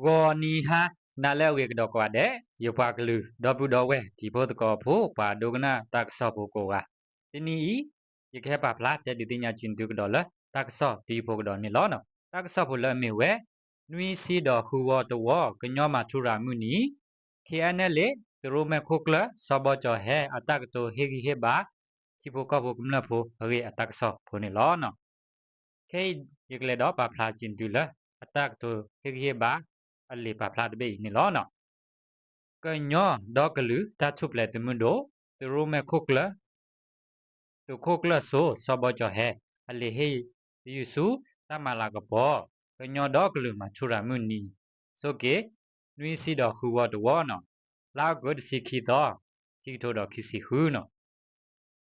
Goni ha nalewe dokwa de yopaklu dobu dowe tibotko pho pa dogna takso poko ga tini yekhe pa pla te ditinya chindu dola takso di poko do ni lo no takso pho la me we nui si do hu wo to wo knyo ma thura mu ni KNL tro me khokla sobo cho he atak to hegi he ba tiboko pho kumna pho re atakso pho ni lo no ke yekle do pa pla chindu la atak to hegi he ba ali pa pla de be ni lo no cái nhỏ đó cái lử ta chụp lại từ mình đó từ rồi mà khóc là số sao bao giờ hè ali hey yusu ta mà là cái bỏ cái nhỏ đó cái lử mà chura ra mình đi so cái nuôi si đó khu vào đó nó lao cái si khi đó khi thôi đó khi si hư nó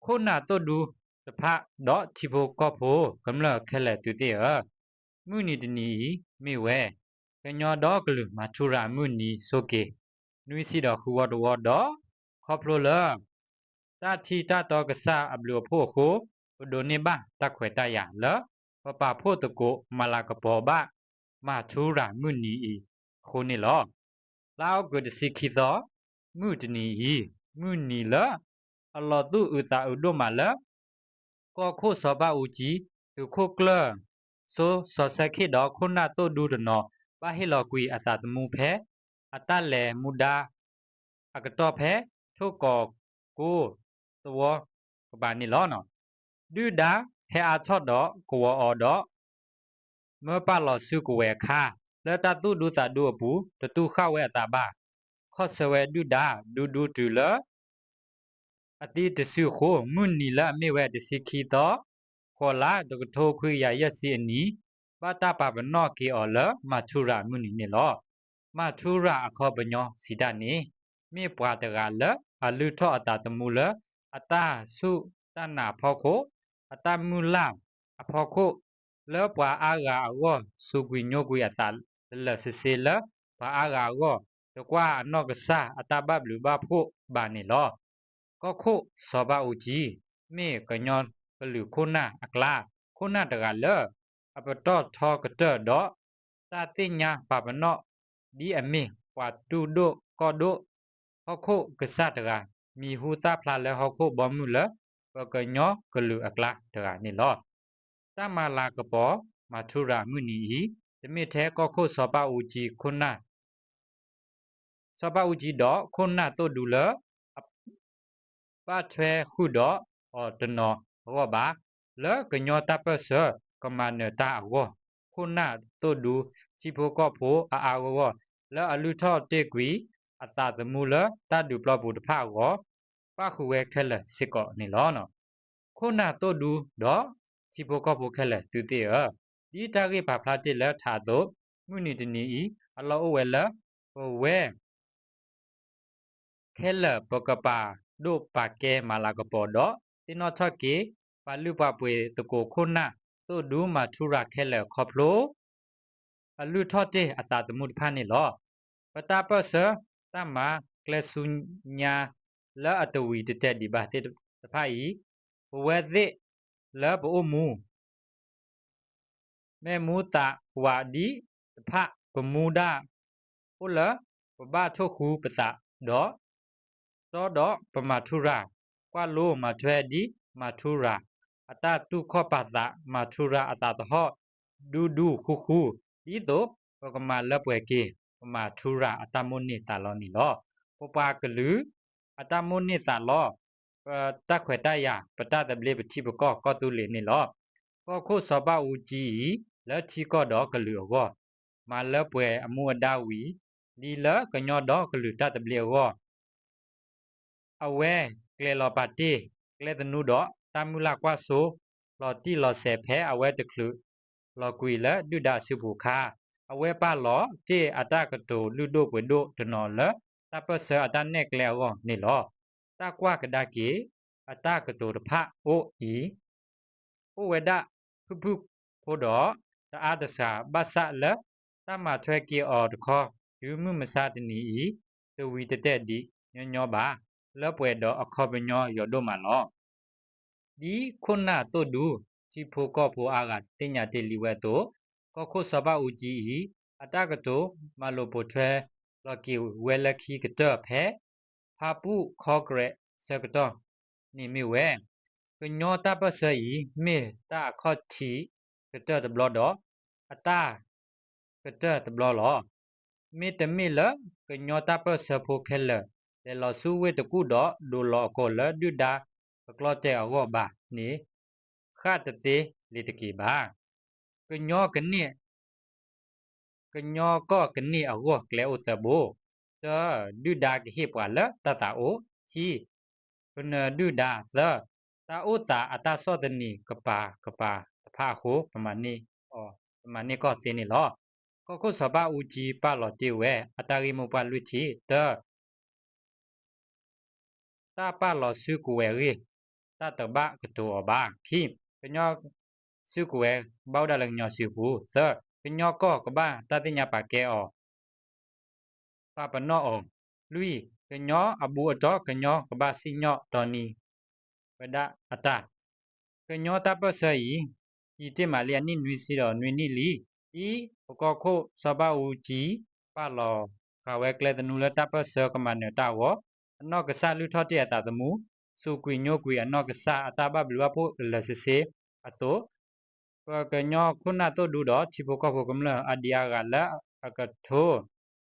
khôn nào tôi đủ tập hạ đó thì bộ có bộ cầm là khai lại từ từ mình đi đi mi về cái nhỏ đó cái lử mà chura ra mình đi so cái nuôi si đó khu vào đó khóc rồi ta chi ta to cái sa ab lùa phô khô đồ nê ba ta khỏe ta ya lỡ và bà phô tự cổ mà là cái bò ba mà chú ra mưu nì khô nê lo lao cái gì khi đó mưu nì lỡ Allah tu ta đô mà lỡ có khô so ba u chí từ khô klơ số so sai khi đó khô na tô đu được nó ba hi lo quỳ ta mu phé ta lè mu đa cái to phé thô cò côตัวบานี่ล้อเนาะดูดาเฮอาชอดดอกกัวออดอกเมื่อป้าหลอซื้อกัวค่าแล้วตาตู้ดูตาดูปูตะตู้เข้าแวตาบ้าข้อเสวดูดาดูจูเลอติตซื้อโคมุนนี่ละไม่แวตสิคีตอขอลาตกโทคุยยายสิอันนี้ป้าตาปาบนอกกีออเลมาชูรามุนนี่ล้อมาชูราอคอบัญญอสิดานี่มีปาตกาเลอลุทออตาตมูเลအတာစုတနာဖောခုအတမူလာအဖောခုလောပွာအာဂါအောစုကွေညိုကွေအတာလဆစေလပွာအာဂါအောတကွာအနော့ကဆာအတာဘဘလူဘဖို့ဘာနေလောก็ခုစောဘဦးကြီးမေကညောကလူခုနာအကလာခုနာတကလအပတော့ထောကတဲ့တော့တာတိညာပပနော့ဒီအမေပွာတူဒိုကောဒိုဟခုကဆတ်တကมีหูตาพลาแล้วเขาโคบอมมือละก็ย่อกลืออักละเถอะนี่ลอตามาลากระปอมาทุรามือนี้จะมีแท้ก็โคสอบาอูจีคนน่ะสอบาอูจีดอคนน่ะตัวดูละป้าแชคู่ดออตนอว่าบาแล้วก็ย่อตาเปเสก็มาเนตาว่าคนน่ะตัวดูจิโพก็โพอาว่าแล้วอลุทอเตกวีအတာသမူလတဒုပလပုတဖာကိုပခုဝဲခဲလစစ်ကောနေလောနော်ခုနာတို့ဒူတော့ချီပိုကောပိုခဲလတူတေရဒီတာကေဘာဖလာတိလထာတော့မြနီတနီအလောဝဲလဝဲခဲလပကပါဒုပါကဲမာလာကပေါ်တော့တိနောထကေပါလူပပွေတကိုခုနာတို့ဒူမာထူရာခဲလခေါပလိုအလူထော့တေအတာသမုတဖာနေလောပတာပစတမကလဆုညာလာအတဝီတတက်ဒီပါတဲ့တဖိုင်ဝဲသစ်လာဘိုမူမဲမူတာဝါဒီတဖပမူဒါဟုတ်လားပဘာထုတ်ခုပတာတော့ပမထူရာကွာလိုမထွဲဒီမထူရာအတတုခောပတာမထူရာအတတဟောဒူခုဒီတော့ပကမလပွဲကေมาทุระอัตโมนิตาลอนี่ลอปปากลืออัตโมนิตาลอตะขวตายาปตะตะเบลปฏิปก็ตุเลนี่ลอก็โคสบาอูจีแล้วทีก็ดอกลือก็มาแล้วป่วยอมูดาวีลีละก็ยอดอกลือตะตะเบลก็เอาแวเกลลอปาติเกลตนูดอตามุลากว่าโซลอติลอเสแพเอาแวตะคลือลอกุยละดุดาสุบุคาအဝဲပါလောတေအတကတိုလူဒိုပွေဒိုတနော်လတပစအတနက်လေဝနေလောတကွာကဒကေအတကတိုတဖအိုဤအိုဝဒဖုဖိုဒောတအားတစာဘဆလတမထွဲကေအော်တခောယူမှုမစတနီဤတဝီတတက်ဒီညောပါလောပွေတော့အခောပညောယောဒိုမလောဒီခုနတို့ဒူချီဖိုကောဖိုအားကတင်ညာတေလီဝဲတော့ก็โคสบาอูจี အတကတိုမလိုပိုထွဲလော်ကီဝဲလက်ခီကတဲ့ဖဲဖာပူခေါ်ဂရက်စကတော့နိမီဝဲကညောတပစဤမေတာခေါချီကတဲ့ဘလော့တော့အတာကတဲ့ဘလော့လောမေတမီလကညောတပစဖိုခဲလလေလောဆူဝဲတကူတော့ဒိုလောကောလဒူဒါကလော့တဲ့အောဘာနိခတ်တဲ့လေတကီပါကညောကနိကညောก็ကနိအောကလေဥတဘူဒူဒါကဟိပွာလတတအိုဟီကနဒူဒါသတာဥတာအတာစောတနီကပါတဖာဟုပမာနီအောပမာနီก็တင်းနီလောก็ခုစပါဦးကြီးပါလောတေဝဲအတာရီမပါလူချီတတာပါလောစုကွယ်ရီတတဘကတောဘာခိကညောစုကွယ်ဘောက်ဒလညောစုဘူးသကညောก็ကဘာတတိညာပါကဲအောပါပနောအောလူကညောအဘူအတော့ကညောကဘာစီညောတော်နီဝဒအတာကညောတပဆယီဤတိမာလျာနိနွီစီတော်နွီနိလီဤပကောခုစပအူကြီးပါလောခဝဲကလေတနူလတပဆကမနတာဝအနောက်ကဆလူထောတရတာသမူစုကွေညိုကွေအနောက်ကဆအတာဘဘလဝဖို့လဆစေအတောကညောခုနတော့ဒူတော့ချီပကောဖို့ကမလအဒီယာကလာအကထို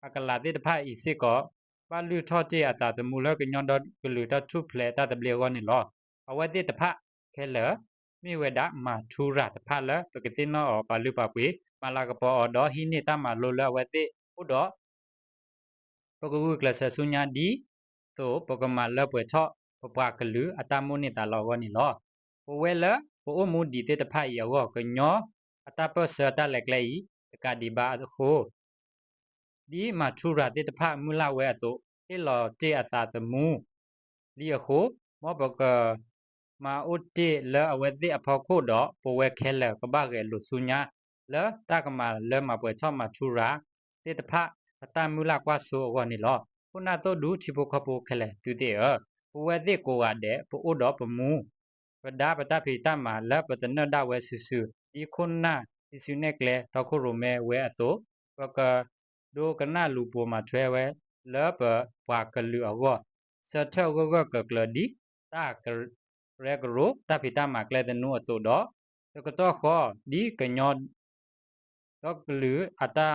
အကလာတဲ့ဖာဤစစ်ကောပါလူထောတရတာသမူလကညောတော့ကလူတထုဖလေတတဘလေဝနီလောအဝတဲ့တဖခဲလမိဝဒမာထူရတဖလပကတိနောပါလူပပွေမလာကပေါ်တော့ဟိနေတမလိုလဝတဲ့ဥတော့ပကဝုကလဆဆုညာဒီတိုပကမလပွေချော့ပပကလူအတမုန်တာလောဝနီလောပဝဲလပအိုမူဒီတဲ့တဖယောကညောအတပစတလက်လေတကဒီဘာခိုဒီမာထူရတဲ့တဖမူလဝဲတော့ဟေလောတေအတာတမူလီယခိုမောပကမာဥတေလအဝဲတိအဖောက်ခိုတော့ပဝဲခဲလကဘာကဲလူဆုညာလတကမာလမပွဲချော့မထူရာတေတဖအတမူလကွာဆိုဝနီလောခုနတော့ဒူချီပိုခပိုခဲလေတူတေပဝဲတိကိုကတဲ့ပို့တော့ပမူပဒါပတဖိတမလပတနဒဝဲဆူဆူဒီခုနဒီစုနေကလေတော့ခုရမဲဝဲအတော့ပကဒိုကနလူပေါ်မှာထွဲဝဲလပဘွာကလူအောစထောကကကလဒီတာကရဂရိုတပိတမကလေတနုအတုတော့ကတော့ခေါ်ဒီကညောတော့ကလူအတာ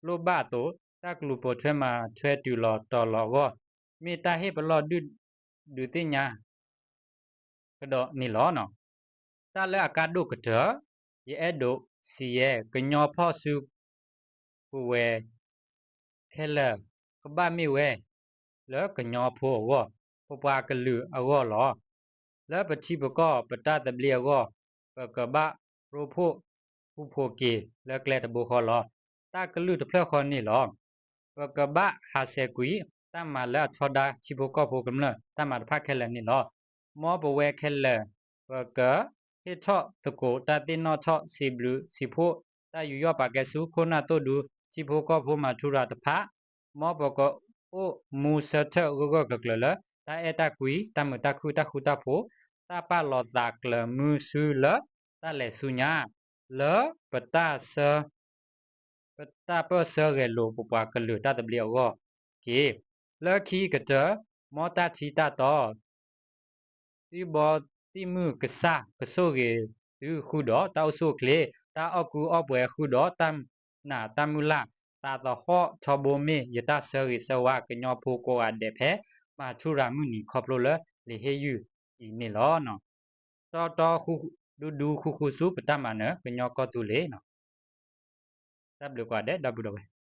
လိုဘတုတကလူပေါ်ထွဲမှာထွဲတူလောတော်လောဝမိတာဟေပလောဒုတိညာကတော့နီလောနော်တာလဲအကဒုကတရဲ့အဲ့ဒုစီရဲ့ကညောဖော့စုပူဝဲခဲလကဘာမီဝဲလောကညောဖိုးဝပပကလူအောလောလပတိပကောပတတဘလီယောပကဘရိုဖိုဖူဖိုကေလကလက်တဘူခေါ်လောတာကလူတဖလခေါ်နေလောပကဘဟာဆေကွီတမလာထောဒါချီဘကောဖိုကမလတမတဖခဲလနေလောမောပဝဲခဲလပကဟေထော့တကိုတတိနောထော့စီဘလူစီဖိုတာယူရပါကဲစုခုနာတို့ဒူချီဖိုကောဖိုမှာထူရာတဖမောပကောအိုမူဆထဂဂကကလလတာအတကွီတမတခုတခုတဖိုတာပလောတာကလမူဆူလတာလေဆုညာလပတာဆပတာပဆရေလိုပပကလူတတဘလီယောကေလခီကတမောတာချီတာတော့ဒီဘောတိမှုကဆာကဆိုရေသူခုတော့တောက်ဆုကလေတာအကူအပွဲခုတော့တမ်နာတမူလာတာတော့ဟောထဘမေယတာဆရီဆဝကညောဖိုကိုအဒေဖဲမာထူရာမှုနီခေါပလိုလေဟေယူဒီနေလောနော်တော်ခုဒူခုစုပတမနကညောကတူလေနော်တပ်လူကတဲ့ဒဘူတော့